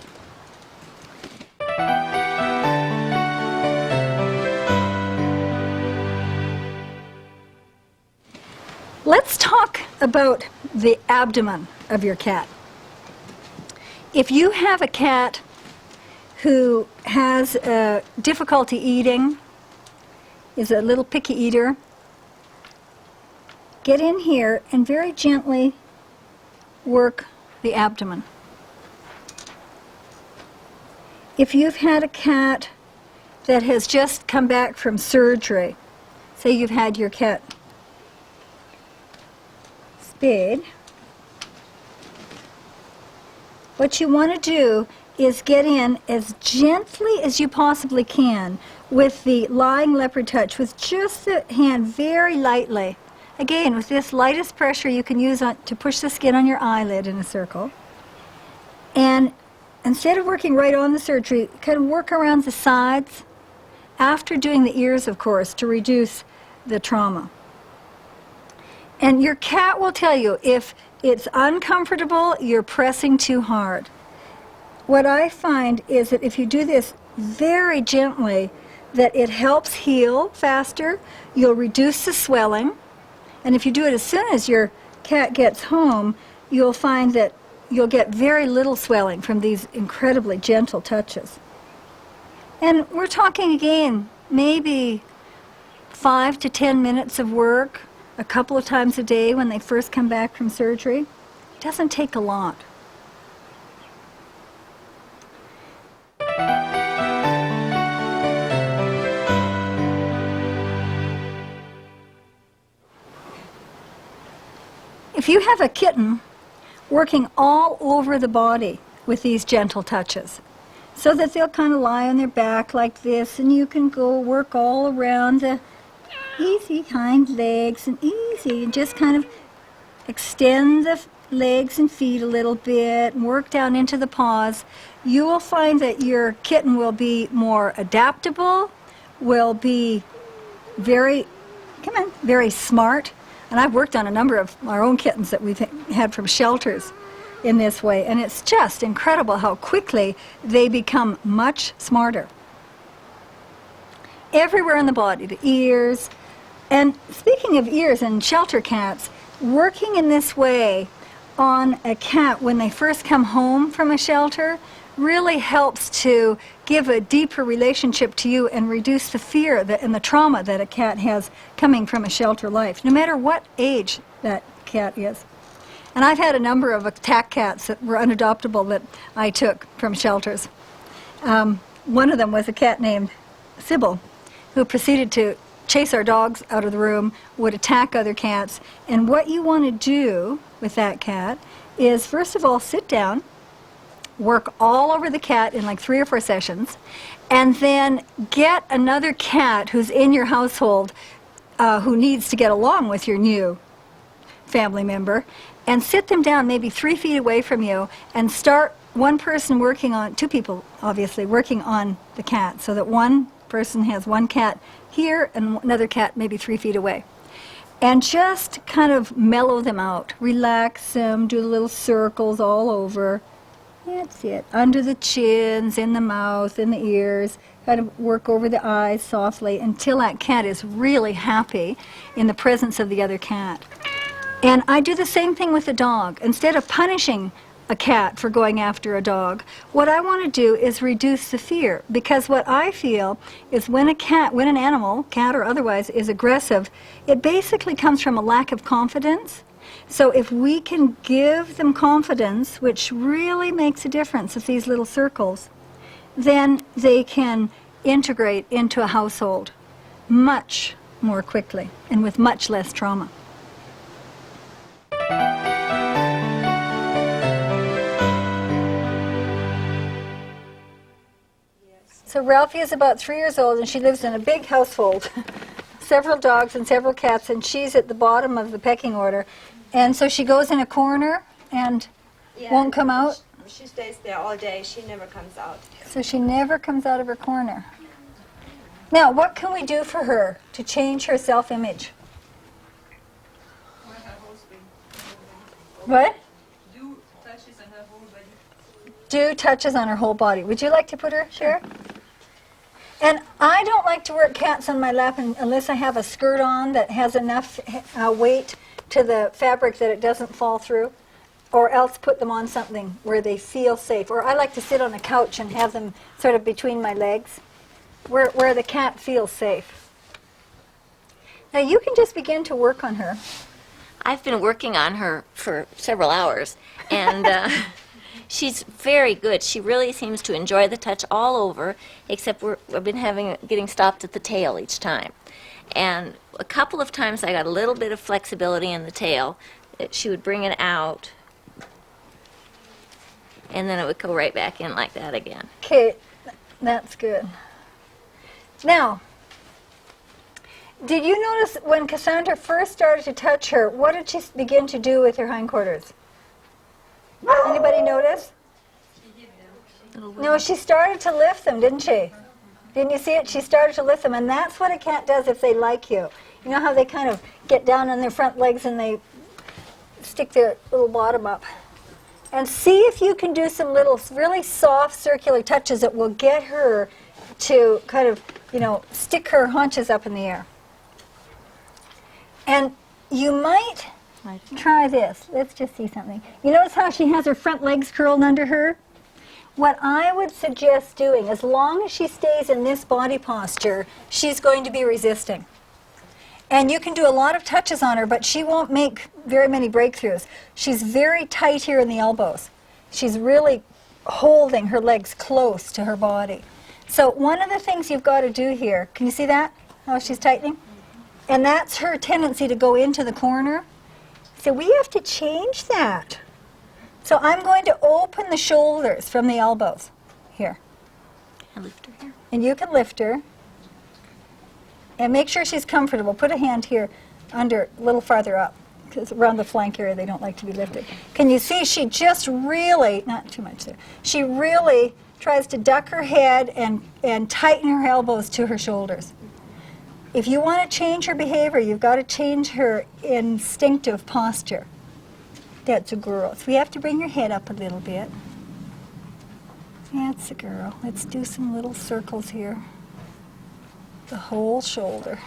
Let's talk about the abdomen of your cat. If you have a cat who has difficulty eating, is a little picky eater, get in here and very gently work the abdomen. If you've had a cat that has just come back from surgery, say you've had your cat spayed, what you want to do is get in as gently as you possibly can with the lying leopard touch, with just the hand very lightly. Again, with this lightest pressure you can use to push the skin on your eyelid in a circle. And instead of working right on the surgery, kind of work around the sides, after doing the ears, of course, to reduce the trauma. And your cat will tell you if it's uncomfortable, you're pressing too hard. What I find is that if you do this very gently, that it helps heal faster, you'll reduce the swelling, and if you do it as soon as your cat gets home, you'll find that you'll get very little swelling from these incredibly gentle touches. And we're talking again, maybe 5 to 10 minutes of work, a couple of times a day when they first come back from surgery. It doesn't take a lot. If you have a kitten, working all over the body with these gentle touches, so that they'll kind of lie on their back like this, and you can go work all around the easy hind legs, and easy, and just kind of extend the legs and feet a little bit, and work down into the paws. You will find that your kitten will be more adaptable, will be very smart. And I've worked on a number of our own kittens that we've had from shelters in this way, and it's just incredible how quickly they become much smarter. Everywhere in the body, the ears. And speaking of ears and shelter cats, working in this way on a cat when they first come home from a shelter really helps to give a deeper relationship to you and reduce the fear and the trauma that a cat has coming from a shelter life, no matter what age that cat is. And I've had a number of attack cats that were unadoptable that I took from shelters. One of them was a cat named Sybil, who proceeded to chase our dogs out of the room, would attack other cats. And what you want to do with that cat is, first of all, sit down, work all over the cat in like 3 or 4 sessions, and then get another cat who's in your household who needs to get along with your new family member, and sit them down maybe 3 feet away from you and start one person working on, 2 people obviously, working on the cat, so that one person has one cat here and another cat maybe 3 feet away. And just kind of mellow them out, relax them, do little circles all over. That's it. Under the chins, in the mouth, in the ears. Kind of work over the eyes softly until that cat is really happy in the presence of the other cat. And I do the same thing with the dog. Instead of punishing a cat for going after a dog, what I want to do is reduce the fear. Because what I feel is when an animal, cat or otherwise, is aggressive, it basically comes from a lack of confidence. So if we can give them confidence, which really makes a difference with these little circles, then they can integrate into a household much more quickly and with much less trauma. So Ralphie is about 3 years old, and she lives in a big household, several dogs and several cats, and she's at the bottom of the pecking order. And so she goes in a corner and won't come out? She stays there all day. She never comes out. So she never comes out of her corner. Now, what can we do for her to change her self-image? What? Do touches on her whole body. Do touches on her whole body. Would you like to put her here? And I don't like to work cats on my lap unless I have a skirt on that has enough weight to the fabric that it doesn't fall through, or else put them on something where they feel safe. Or I like to sit on a couch and have them sort of between my legs, where the cat feels safe. Now you can just begin to work on her. I've been working on her for several hours, and she's very good. She really seems to enjoy the touch all over, except we've been getting stopped at the tail each time. And a couple of times I got a little bit of flexibility in the tail. She would bring it out, and then it would go right back in like that again. Okay, that's good. Now, did you notice when Cassandra first started to touch her, what did she begin to do with her hindquarters? Anybody notice? No, she started to lift them, didn't she? Didn't you see it? She started to lift them, and that's what a cat does if they like you. You know how they kind of get down on their front legs and they stick their little bottom up. And see if you can do some little really soft circular touches that will get her to kind of, stick her haunches up in the air. And you might try this. Let's just see something. You notice how she has her front legs curled under her? What I would suggest doing, as long as she stays in this body posture, she's going to be resisting. And you can do a lot of touches on her, but she won't make very many breakthroughs. She's very tight here in the elbows. She's really holding her legs close to her body. So one of the things you've got to do here, can you see that? How she's tightening? And that's her tendency to go into the corner. So we have to change that. So I'm going to open the shoulders from the elbows. Here. I lift her here. And you can lift her. And make sure she's comfortable. Put a hand here under, a little farther up, because around the flank area they don't like to be lifted. Can you see she just really, not too much there, she really tries to duck her head and tighten her elbows to her shoulders. If you want to change her behavior, you've got to change her instinctive posture. That's a girl. So we have to bring your head up a little bit. That's a girl. Let's do some little circles here. The whole shoulder.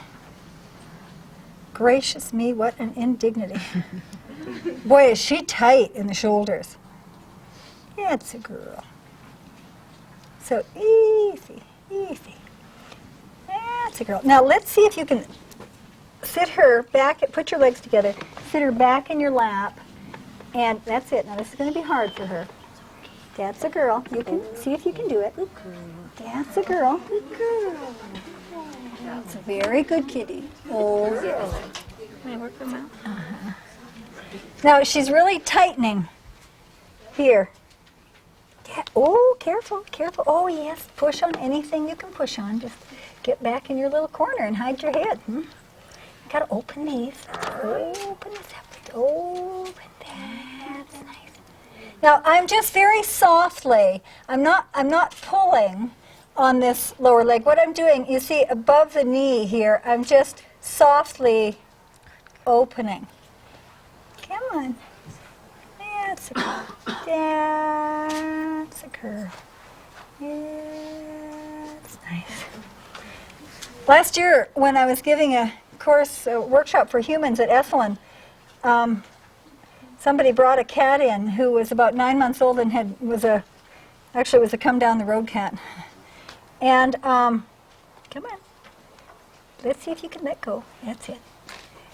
Gracious me, what an indignity. Boy, is she tight in the shoulders. That's a girl. So easy, easy. That's a girl. Now let's see if you can sit her back, put your legs together, sit her back in your lap, And that's it. Now this is going to be hard for her. That's a girl. You can see if you can do it. That's a girl. It's a very good kitty. Oh, yes. Can I work them out? Now she's really tightening here. Yeah. Oh, careful, careful. Oh, yes. Push on anything you can push on. Just get back in your little corner and hide your head. Got to open these. Open this up. Open. That's nice. Now I'm just very softly. I'm not pulling on this lower leg. What I'm doing, you see, above the knee here, I'm just softly opening. Come on. That's a girl. That's a girl. That's nice. Last year, when I was giving a course, a workshop for humans at Esalen, somebody brought a cat in who was about 9 months old and was a come down the road cat. And come on, let's see if you can let go. That's it.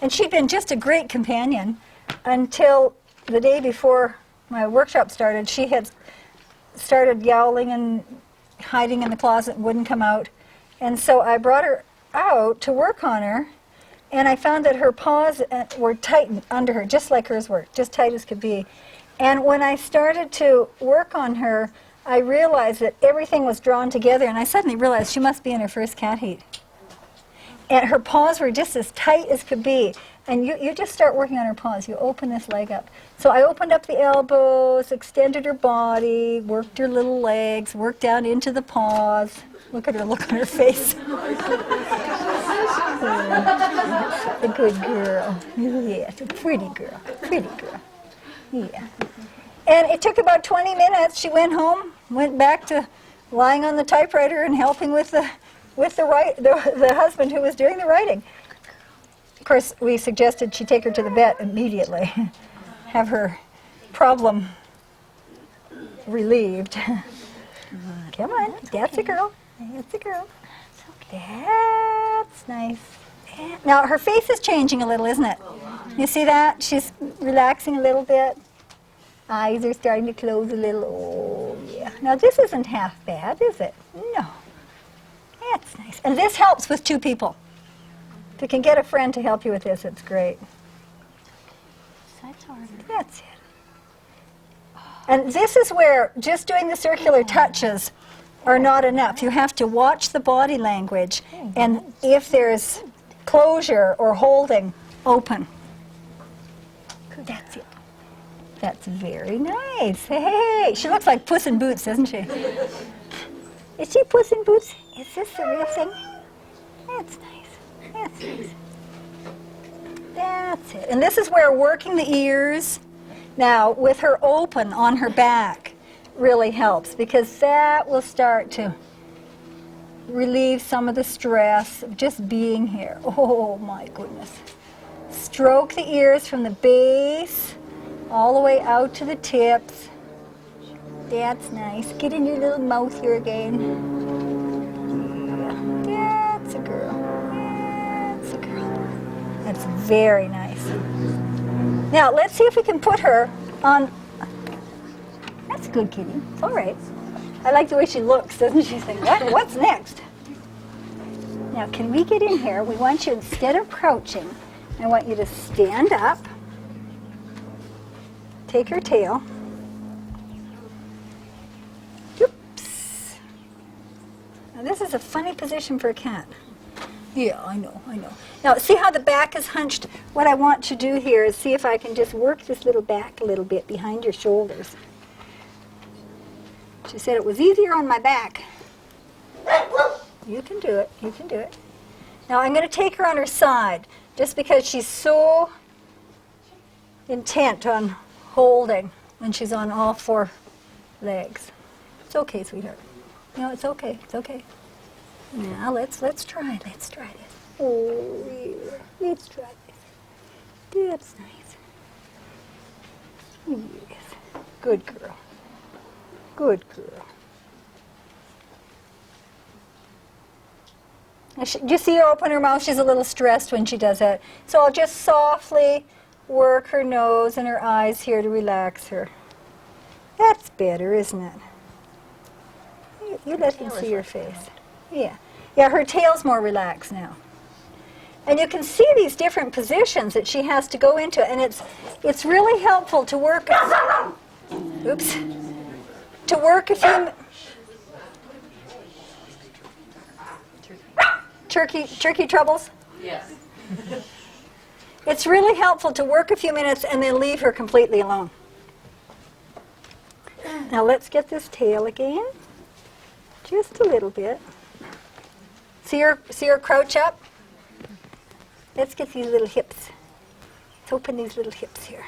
And she'd been just a great companion until the day before my workshop started. She had started yowling and hiding in the closet and wouldn't come out. And so I brought her out to work on her, and I found that her paws were tightened under her, just like hers were, just tight as could be. And when I started to work on her, I realized that everything was drawn together, and I suddenly realized she must be in her first cat heat. And her paws were just as tight as could be. And you just start working on her paws. You open this leg up. So I opened up the elbows, extended her body, worked her little legs, worked down into the paws. Look at her look on her face. A good girl. Yes, a pretty girl. Pretty girl. Yeah. And it took about 20 minutes. She went home, went back to lying on the typewriter and helping with the husband who was doing the writing. Of course, we suggested she take her to the vet immediately, have her problem relieved. Come on, that's a girl. That's a girl. That's nice. Now her face is changing a little, isn't it? You see that? She's relaxing a little bit. Eyes are starting to close a little. Oh, yeah. Now this isn't half bad, is it? No. That's nice. And this helps with two people. If you can get a friend to help you with this, it's great. That's it. And this is where just doing the circular touches are not enough. You have to watch the body language, and if there's closure or holding, open. That's it. That's very nice. Hey, she looks like Puss in Boots, doesn't she? Is she Puss in Boots? Is this the real thing? That's nice. That's nice. That's it. And this is where working the ears, now with her open on her back, really helps, because that will start to relieve some of the stress of just being here. Oh my goodness. Stroke the ears from the base all the way out to the tips. That's nice. Get in your little mouth here again. Yeah. That's a girl. That's a girl. That's very nice. Now let's see if we can put her on. That's a good kitty. It's all right. I like the way she looks, doesn't she? Think, what's next? Now, can we get in here? We want you, instead of crouching, I want you to stand up, take her tail. Oops. Now, this is a funny position for a cat. Yeah, I know. Now, see how the back is hunched? What I want to do here is see if I can just work this little back a little bit behind your shoulders. She said it was easier on my back. You can do it. You can do it. Now I'm going to take her on her side, just because she's so intent on holding when she's on all four legs. It's okay, sweetheart. No, it's okay. It's okay. Now let's try. Let's try this. Oh, yeah. Let's try this. That's nice. Yes. Good girl. Good girl. Do you see her open her mouth? She's a little stressed when she does that. So I'll just softly work her nose and her eyes here to relax her. That's better, isn't it? You let him see your face. Yeah. Yeah, her tail's more relaxed now. And you can see these different positions that she has to go into, and it's really helpful to work. Oops. To work a few. Turkey troubles? Yes. It's really helpful to work a few minutes and then leave her completely alone. Now let's get this tail again. Just a little bit. See her crouch up? Let's get these little hips. Let's open these little hips here.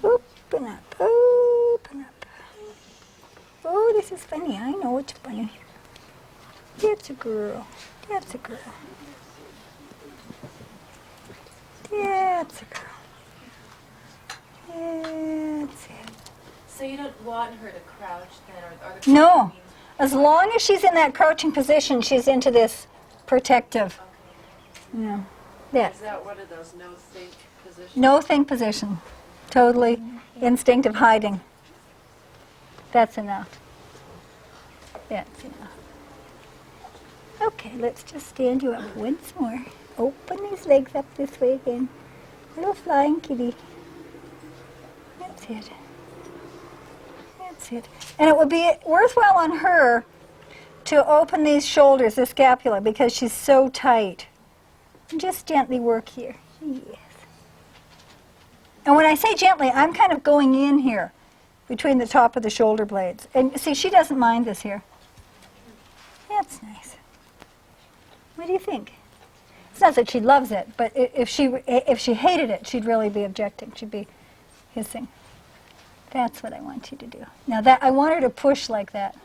Open up, open up. Oh, this is funny. I know it's funny. That's a girl. That's a girl. That's a girl. That's it. So you don't want her to crouch then, or the No. As long as she's in that crouching position, she's into this protective. Yeah. Yeah. Is that one of those no think positions? No think position. Totally instinctive hiding. That's enough. That's enough. Okay, let's just stand you up once more. Open these legs up this way again. Little flying kitty. That's it. That's it. And it would be worthwhile on her to open these shoulders, the scapula, because she's so tight. And just gently work here. Yes. And when I say gently, I'm kind of going in here between the top of the shoulder blades. And see, she doesn't mind this here. That's nice. What do you think? It's not that she loves it, but if she hated it, she'd really be objecting. She'd be hissing. That's what I want you to do. Now that I want her to push like that.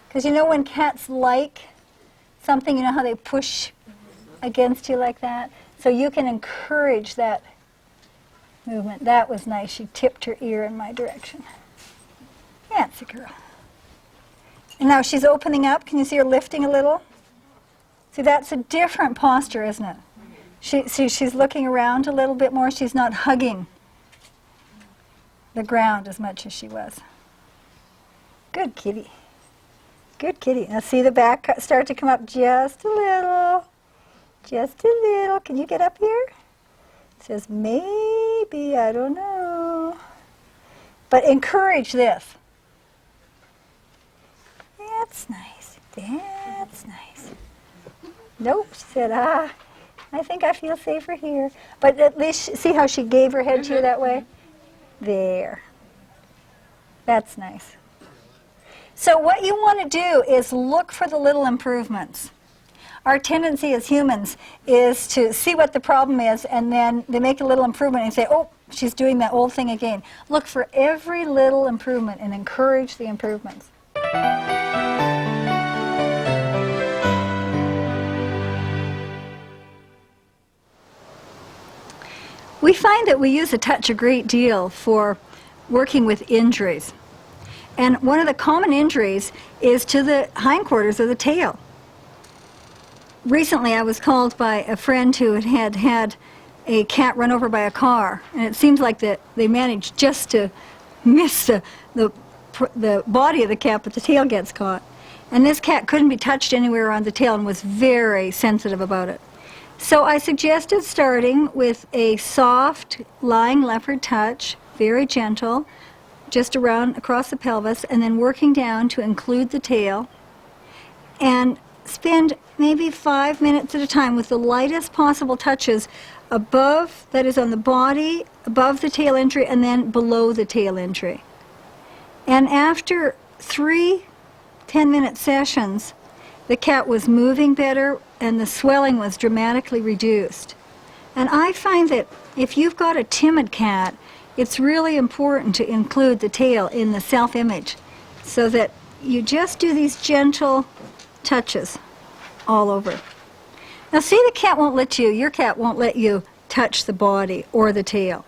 Because you know when cats like something, you know how they push against you like that? So you can encourage that movement. That was nice. She tipped her ear in my direction. That's a girl. And now she's opening up. Can you see her lifting a little? See, that's a different posture, isn't it? She's looking around a little bit more. She's not hugging the ground as much as she was. Good kitty. Good kitty. Now see the back start to come up just a little. Just a little. Can you get up here? It says maybe, I don't know. But encourage this. That's nice. That's nice. Nope, she said, I think I feel safer here. But at least, see how she gave her head to you that way? There. That's nice. So what you want to do is look for the little improvements. Our tendency as humans is to see what the problem is, and then they make a little improvement and say, oh, she's doing that old thing again. Look for every little improvement and encourage the improvements. We find that we use the touch a great deal for working with injuries. And one of the common injuries is to the hindquarters of the tail. Recently I was called by a friend who had had a cat run over by a car, and it seems like that they managed just to miss the body of the cat, but the tail gets caught. And this cat couldn't be touched anywhere on the tail and was very sensitive about it. So I suggested starting with a soft lying leopard touch, very gentle, just around across the pelvis, and then working down to include the tail, and spend maybe 5 minutes at a time with the lightest possible touches above, that is on the body, above the tail entry, and then below the tail entry. And after 3 10-minute sessions, the cat was moving better and the swelling was dramatically reduced. And I find that if you've got a timid cat, it's really important to include the tail in the self-image so that you just do these gentle touches all over. Now see, the cat won't let you, your cat won't let you touch the body or the tail.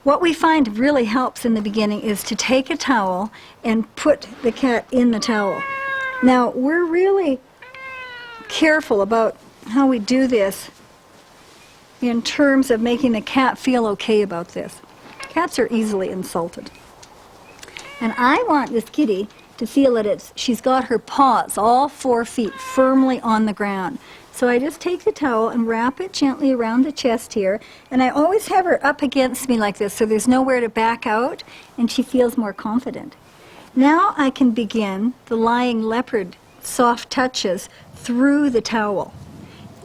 What we find really helps in the beginning is to take a towel and put the cat in the towel. Now we're really careful about how we do this in terms of making the cat feel okay about this. Cats are easily insulted. And I want this kitty to feel that she's got her paws, all 4 feet, firmly on the ground. So I just take the towel and wrap it gently around the chest here, and I always have her up against me like this so there's nowhere to back out, and she feels more confident. Now I can begin the lying leopard soft touches through the towel.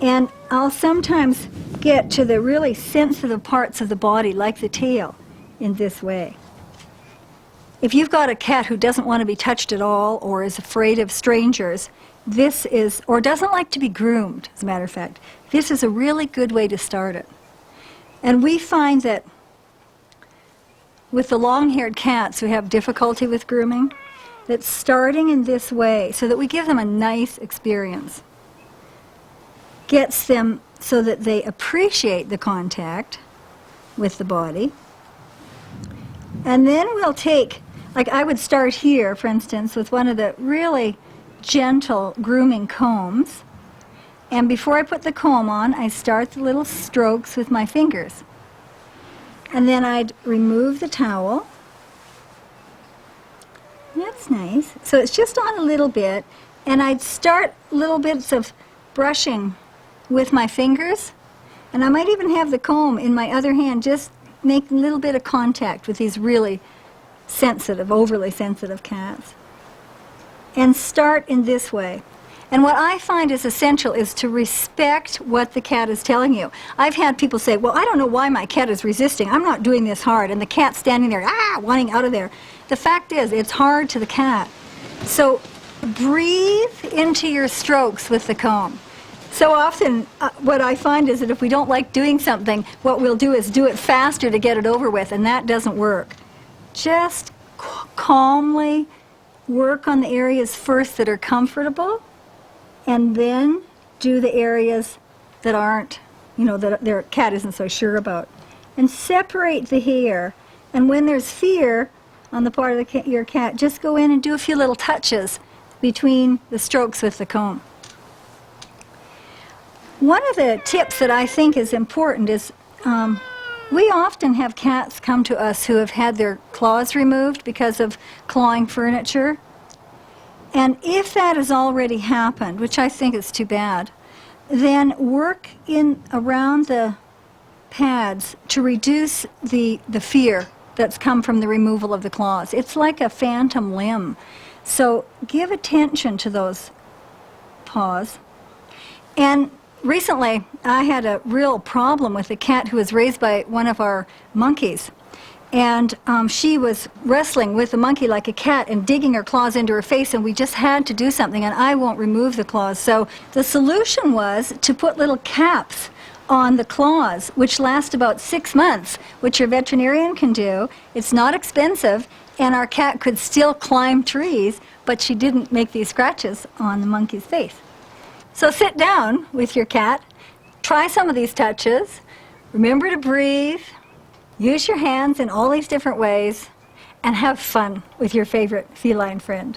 And I'll sometimes get to the really sensitive parts of the body, like the tail, in this way. If you've got a cat who doesn't want to be touched at all or is afraid of strangers, this is, or doesn't like to be groomed, as a matter of fact, this is a really good way to start it. And we find that with the long-haired cats who have difficulty with grooming, that starting in this way, so that we give them a nice experience, gets them so that they appreciate the contact with the body. And then we'll take, like I would start here, for instance, with one of the really gentle grooming combs. And before I put the comb on, I start the little strokes with my fingers. And then I'd remove the towel. That's nice. So it's just on a little bit, and I'd start little bits of brushing with my fingers, and I might even have the comb in my other hand, just make a little bit of contact with these really sensitive, overly sensitive cats. And start in this way. And what I find is essential is to respect what the cat is telling you. I've had people say, well, I don't know why my cat is resisting. I'm not doing this hard. And the cat's standing there, wanting out of there. The fact is, it's hard to the cat. So breathe into your strokes with the comb. So often, what I find is that if we don't like doing something, what we'll do is do it faster to get it over with, and that doesn't work. Just calmly work on the areas first that are comfortable, and then do the areas that aren't, that their cat isn't so sure about. And separate the hair. And when there's fear on the part of your cat, just go in and do a few little touches between the strokes with the comb. One of the tips that I think is important is we often have cats come to us who have had their claws removed because of clawing furniture. And if that has already happened, which I think is too bad, then work in around the pads to reduce the fear that's come from the removal of the claws. It's like a phantom limb. So give attention to those paws. And recently, I had a real problem with a cat who was raised by one of our monkeys. And she was wrestling with the monkey like a cat and digging her claws into her face, and we just had to do something, and I won't remove the claws. So the solution was to put little caps on the claws, which last about 6 months, which your veterinarian can do. It's not expensive, and our cat could still climb trees, but she didn't make these scratches on the monkey's face. So sit down with your cat, try some of these touches, remember to breathe, use your hands in all these different ways, and have fun with your favorite feline friend.